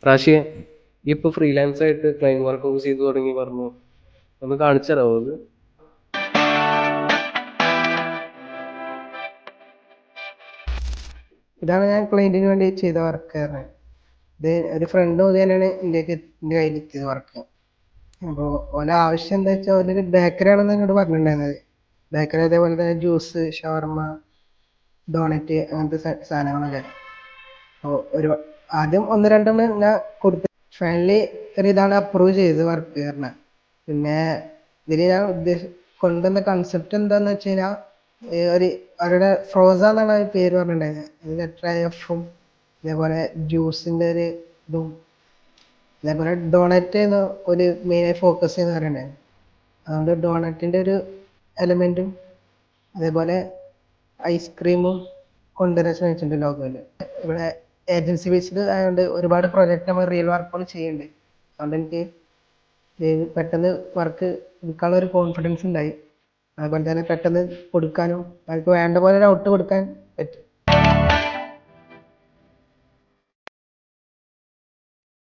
റാഷിയെ ഈ ഇപ്പൊ ഫ്രീലാൻസ് ആയിട്ട് ക്ലൈന്റ് വർക്ക് ഒക്കെ ചെയ്തു തുടങ്ങി പറഞ്ഞു. ഒന്ന് കാണിച്ചു തരാമോ അത്? ഇതാണ് ഞാൻ ക്ലയന്റിന് വേണ്ടി ചെയ്ത വർക്ക് പറഞ്ഞത്. ഇത് ഒരു ഫ്രണ്ട് മുഖേനയാണ് എൻ്റെ കയ്യിൽ എത്തിയത് വർക്ക്. അപ്പോൾ ഓരോ ആവശ്യം എന്താ വെച്ചാൽ ഓരൊരു ബേക്കറി ആണെന്ന് എന്നോട് പറഞ്ഞിട്ടുണ്ടായിരുന്നത്. ബേക്കറി അതേപോലെ തന്നെ ജ്യൂസ്, ഷവർമ്മ, ഡോണറ്റ് അങ്ങനത്തെ സാധനങ്ങളൊക്കെ. അപ്പോൾ ആദ്യം ഒന്ന് രണ്ടെണ്ണം ഞാൻ കൊടുത്തു. ഫൈനലി ഒരു ഇതാണ് അപ്രൂവ് ചെയ്ത് വർക്ക് പറഞ്ഞത്. പിന്നെ ഇതിൽ ഞാൻ കൊണ്ടുവന്ന കൺസെപ്റ്റ് എന്താന്ന് വെച്ച് കഴിഞ്ഞാൽ ഒരു അവരുടെ ഫ്രോസ എന്നാണ് ആ പേര് പറഞ്ഞിട്ടുണ്ടായിരുന്നത്. അതിൽ ട്രയഫും ഇതേപോലെ ജ്യൂസിൻ്റെ ഒരു ഇതും അതേപോലെ ഡോണറ്റ് ഒരു മെയിനായി ഫോക്കസ് ചെയ്യുന്ന പറയുന്നത്. അതുകൊണ്ട് ഡോണറ്റിൻ്റെ ഒരു എലമെൻറ്റും അതേപോലെ ഐസ്ക്രീമും കൊണ്ടുവരാൻ ശ്രമിച്ചിട്ടുണ്ട് ലോകോയിൽ. ഇവിടെ ഏജൻസി ബേസ്ഡ് ആയതുകൊണ്ട് ഒരുപാട് പ്രൊജക്റ്റ് നമ്മൾ റിയൽ വർക്കുകൾ ചെയ്യുന്നുണ്ട്. അതുകൊണ്ട് എനിക്ക് പെട്ടെന്ന് വർക്ക് എടുക്കാനുള്ള ഒരു കോൺഫിഡൻസ് ഉണ്ടായി. അതുപോലെ തന്നെ പെട്ടെന്ന് കൊടുക്കാനും അവർക്ക് വേണ്ട പോലെ ഒരു ഔട്ട് കൊടുക്കാൻ പറ്റും.